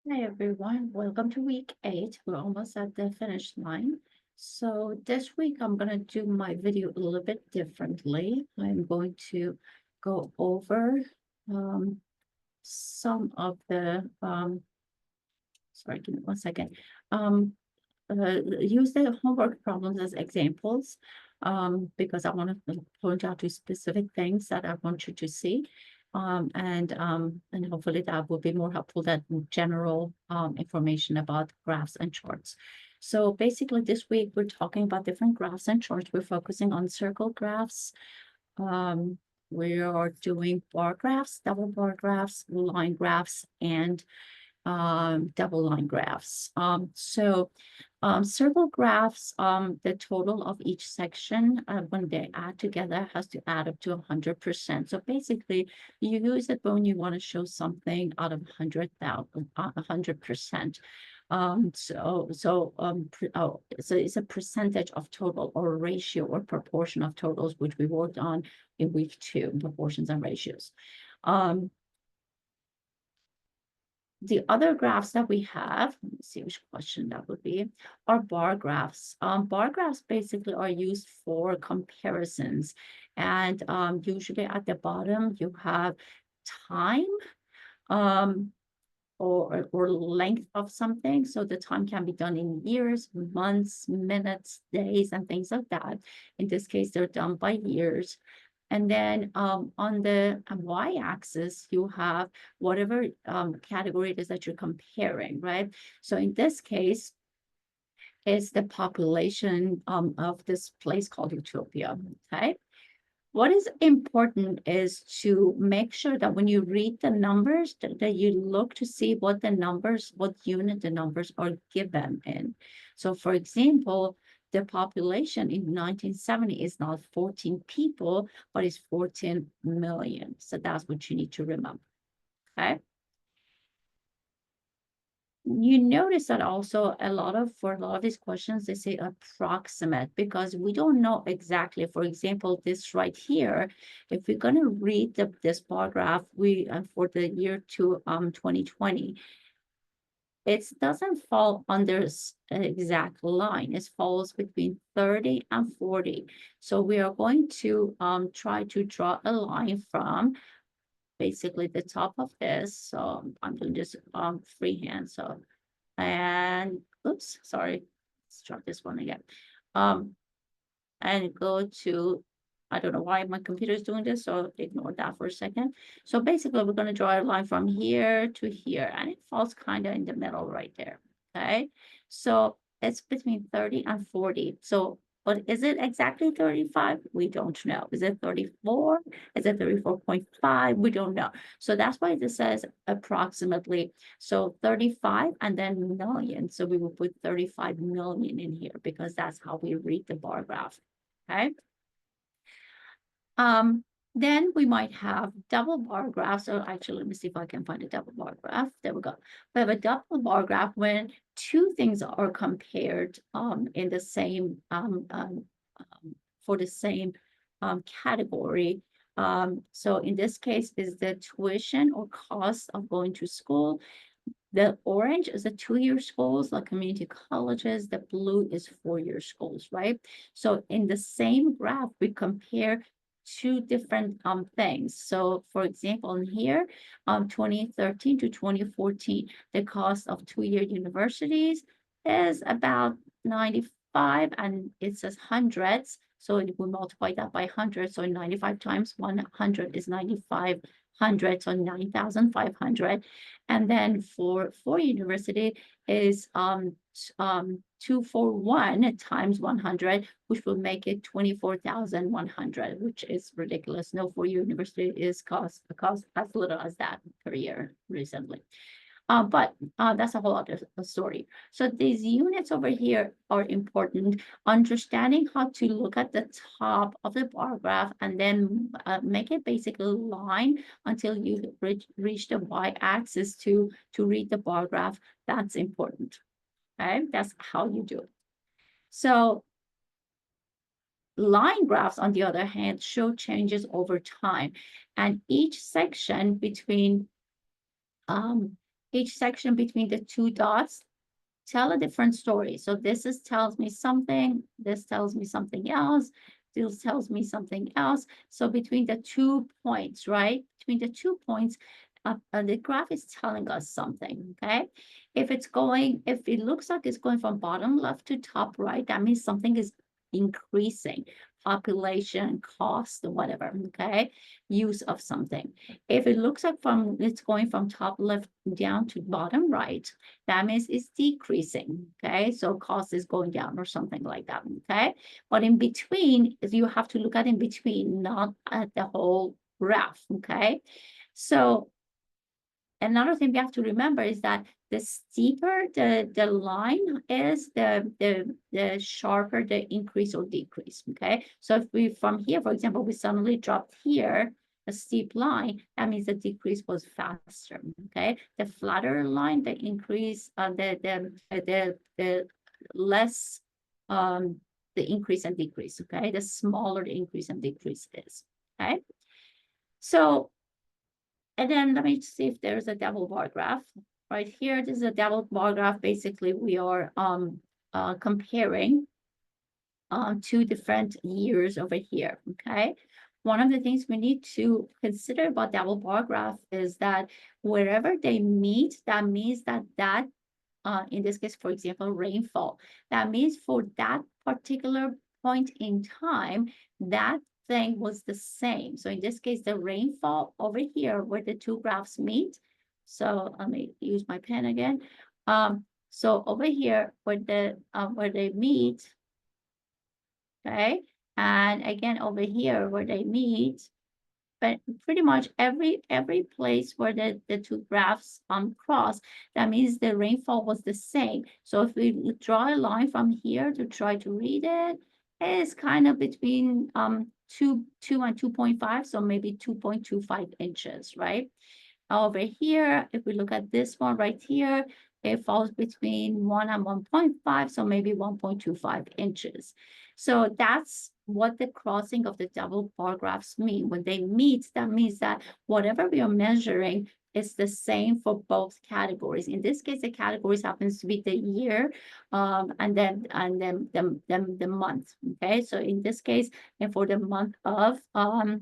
Hi everyone, welcome to week 8. We're almost at the finish line. So this week I'm going to do my video a little bit differently. I'm going to go over some of the, sorry, give me one second. Use the homework problems as examples because I want to point out to specific things that I want you to see. And hopefully that will be more helpful than general information about graphs and charts. So basically this week we're talking about different graphs and charts. We're focusing on circle graphs. Um, we are doing bar graphs, double bar graphs, line graphs, and double line graphs. Circle graphs, the total of each section, when they add together, has to add up to 100%. So basically, you use it when you want to show something out of 100%. So it's a percentage of total or ratio or proportion of totals, which we worked on in week 2, proportions and ratios. The other graphs that we have, let me see which question that would be, are bar graphs. Bar graphs basically are used for comparisons. And usually at the bottom, you have time or length of something. So the time can be done in years, months, minutes, days, and things like that. In this case, they're done by years. And then on the y-axis, you have whatever category it is that you're comparing, right? So in this case, it's the population of this place called Utopia, okay? What is important is to make sure that when you read the numbers, that you look to see what the numbers, what unit the numbers are given in. So for example, the population in 1970 is not 14 people, but it's 14 million. So that's what you need to remember, okay? You notice that also for a lot of these questions, they say approximate because we don't know exactly. For example, this right here, if we're going to read this paragraph, for the year 2020, it doesn't fall under an exact line. It falls between 30 and 40. So we are going to try to draw a line from basically the top of this. So I'm doing this freehand. And oops, sorry, let's try this one again. Um, and go to, I don't know why my computer is doing this, so ignore that for a second. So basically, we're going to draw a line from here to here, and it falls kind of in the middle right there. Okay, so it's between 30 and 40. So but is it exactly 35? We don't know. Is it 34? Is it 34.5? We don't know. So that's why this says approximately. So 35 and then million. So we will put 35 million in here because that's how we read the bar graph. Okay. Um, then we might have double bar graphs. So actually, let me see if I can find a double bar graph. There we go. We have a double bar graph when two things are compared in the same for the same category. So in this case is the tuition or cost of going to school. The orange is the 2-year schools, like community colleges. The blue is 4-year schools, right? So in the same graph, we compare two different things. So for example, in here, 2013 to 2014, the cost of 2-year universities is about 95, and it says hundreds. So we multiply that by 100. So 95 times 100 is 9,500, so 9,500. And then for university is 241 times 100, which will make it 24,100, which is ridiculous. No 4-year university is cost as little as that per year recently. But that's a whole other story. So these units over here are important. Understanding how to look at the top of the bar graph and then make it basically line until you reach the y-axis to read the bar graph. That's important. Okay, that's how you do it. So line graphs, on the other hand, show changes over time, and each section between each section between the two dots tell a different story. So this tells me something, this tells me something else, this tells me something else. So between the 2 points, right? Between the 2 points, the graph is telling us something, okay? If it looks like it's going from bottom left to top right, that means something is increasing, population, cost, whatever, okay? Use of something. If it looks like it's going from top left down to bottom right, that means it's decreasing, okay? So cost is going down or something like that, okay? But in between, you have to look at in between, not at the whole graph, okay? So another thing we have to remember is that the steeper the line is, the sharper the increase or decrease, okay? So if we, from here, for example, we suddenly dropped here, a steep line, that means the decrease was faster, okay? The flatter line, the increase, the less, the increase and decrease, okay? The smaller the increase and decrease is, okay? So, and then let me see if there's a double bar graph. Right here, this is a double bar graph. Basically, we are comparing two different years over here, okay? One of the things we need to consider about double bar graph is that wherever they meet, that means that in this case, for example, rainfall, that means for that particular point in time, that thing was the same. So in this case, the rainfall over here where the two graphs meet. So let me use my pen again. So over here where they meet, okay, and again over here where they meet, but pretty much every place where the two graphs cross, that means the rainfall was the same. So if we draw a line from here to try to read it, it's kind of between 2 and 2.5, so maybe 2.25 inches, right? Over here, if we look at this one right here, it falls between 1 and 1.5, so maybe 1.25 inches. So that's what the crossing of the double bar graphs mean. When they meet, that means that whatever we are measuring is the same for both categories. In this case, the categories happens to be the year, and then the month. Okay, so in this case, and for the month of let's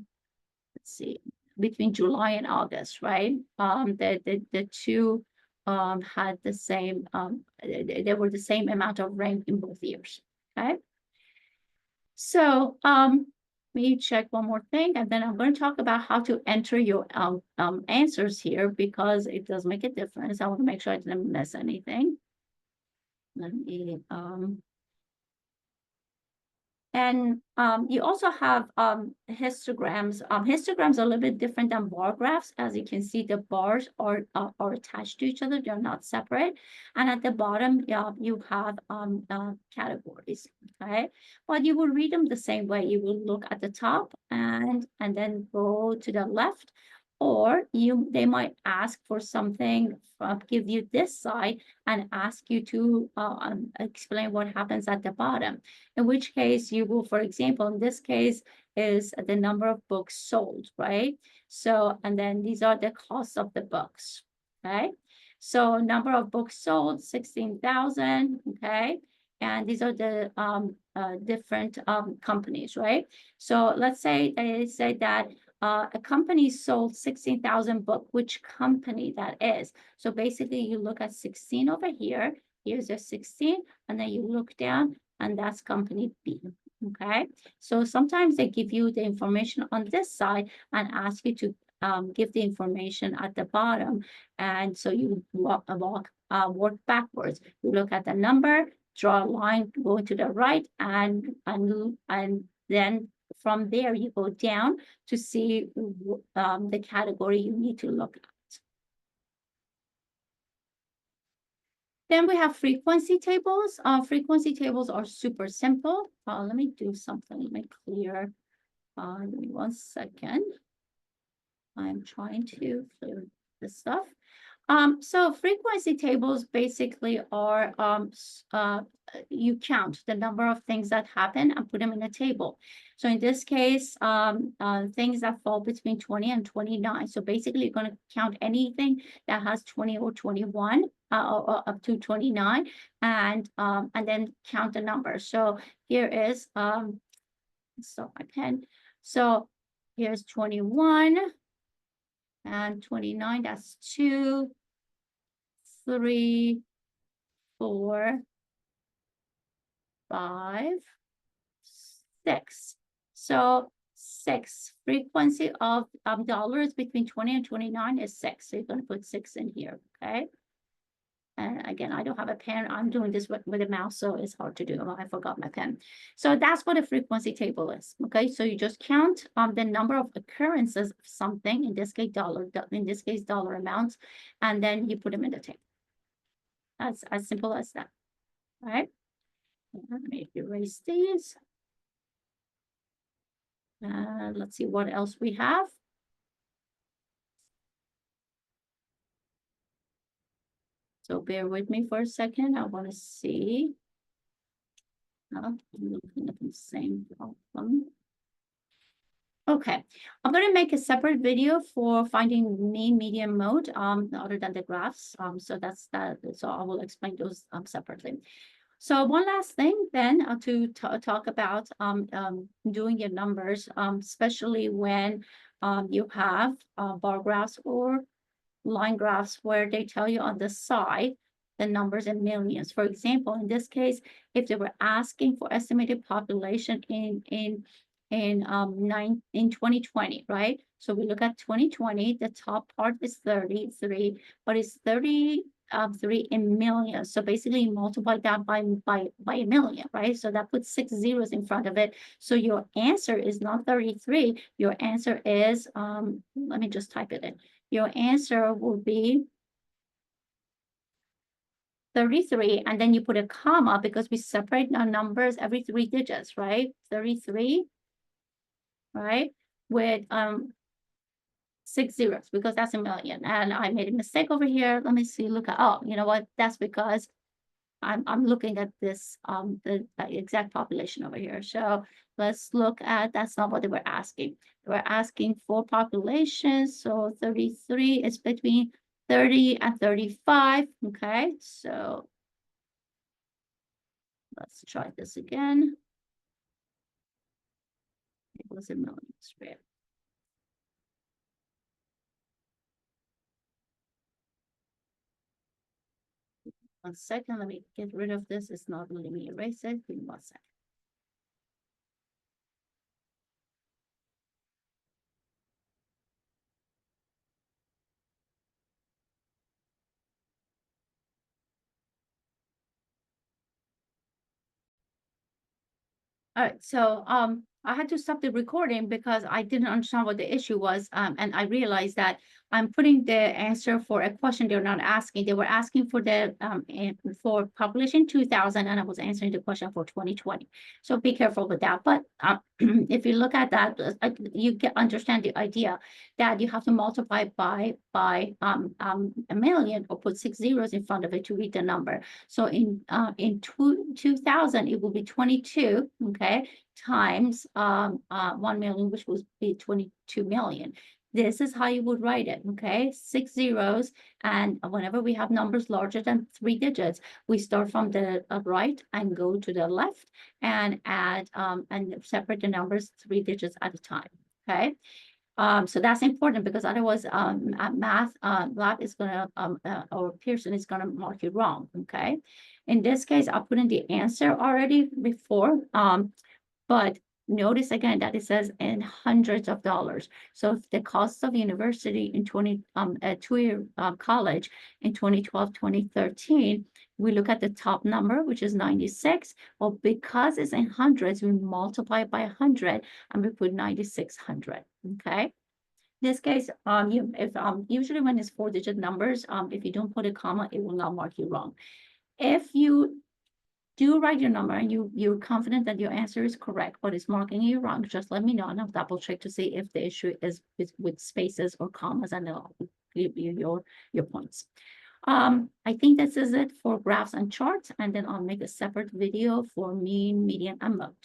see, between July and August, right? The two had the same, they were the same amount of rain in both years. Okay. So let me check one more thing, and then I'm going to talk about how to enter your answers here, because it does make a difference. I want to make sure I didn't miss anything. Let me and you also have histograms. Histograms are a little bit different than bar graphs. As you can see, the bars are attached to each other. They're not separate. And at the bottom, you have categories, okay? But you will read them the same way. You will look at the top and then go to the left, or they might ask for something, give you this side and ask you to explain what happens at the bottom. In which case you will, for example, in this case is the number of books sold, right? So, and then these are the costs of the books, okay? So number of books sold, 16,000, okay? And these are the different companies, right? So let's say they say that a company sold 16,000 books, which company that is. So basically you look at 16 over here, here's a 16, and then you look down, and that's company B, okay? So sometimes they give you the information on this side and ask you to give the information at the bottom. And so you work backwards. You look at the number, draw a line, go to the right, and then from there you go down to see the category you need to look at. Then we have frequency tables. Frequency tables are super simple. Let me do something. Let me clear. Give me 1 second. I'm trying to clear this stuff. So frequency tables basically are you count the number of things that happen and put them in a table. So in this case, things that fall between 20 and 29. So basically, you're going to count anything that has 20 or 21 or up to 29, and then count the numbers. So here is so my pen. So here's 21 and 29. That's 2, 3, 4, 5, 6. So 6 frequency of dollars between 20 and 29 is 6. So you're going to put 6 in here, okay? And again, I don't have a pen. I'm doing this with a mouse, so it's hard to do. I forgot my pen. So that's what a frequency table is, okay? So you just count the number of occurrences of something, in this case, dollar amounts, and then you put them in the table. That's as simple as that, all right? Let me erase these. Let's see what else we have. So bear with me for a second. I want to see. I'm looking at the same problem. Okay, I'm going to make a separate video for finding mean, median, mode, other than the graphs. So that's that. So I will explain those separately. So one last thing then to talk about doing your numbers, especially when you have bar graphs or line graphs where they tell you on the side the numbers in millions. For example, in this case, if they were asking for estimated population in 2020, right? So we look at 2020, the top part is 33, but it's 33 in millions. So basically you multiply that by a million, right? So that puts 6 zeros in front of it. So your answer is not 33. Your answer is, let me just type it in. Your answer will be 33, and then you put a comma because we separate our numbers every 3 digits, right? 33, right? With 6 zeros, because that's a million. And I made a mistake over here. Let me see, look at, oh, you know what? That's because I'm looking at this, the exact population over here. So let's look at, that's not what they were asking. They were asking for population. So 33 is between 30 and 35. Okay, so let's try this again. It was a million square. 1 second, let me get rid of this. It's not letting me erase it. Give me 1 second. All right, so I had to stop the recording because I didn't understand what the issue was, and I realized that I'm putting the answer for a question they're not asking. They were asking for the for population 2000, and I was answering the question for 2020. So be careful with that. But if you look at that, you understand the idea that you have to multiply by a million or put 6 zeros in front of it to read the number. So in 2000, it will be 22, okay, times 1 million, which would be 22 million. This is how you would write it, okay? 6 zeros, and whenever we have numbers larger than 3 digits, we start from the right and go to the left and add and separate the numbers 3 digits at a time, okay? So that's important because otherwise math lab is gonna or Pearson is gonna mark you wrong, okay? In this case, I'll put in the answer already before, but notice again that it says in hundreds of dollars. So if the cost of university in 2-year college in 2012, 2013, we look at the top number, which is 96. Well, because it's in hundreds, we multiply it by 100 and we put 9,600, okay? In this case, usually when it's 4-digit numbers, if you don't put a comma, it will not mark you wrong. If you do write your number and you're confident that your answer is correct, but it's marking you wrong, just let me know and I'll double check to see if the issue is with spaces or commas, and I'll give you your points. I think this is it for graphs and charts, and then I'll make a separate video for mean, median, and mode.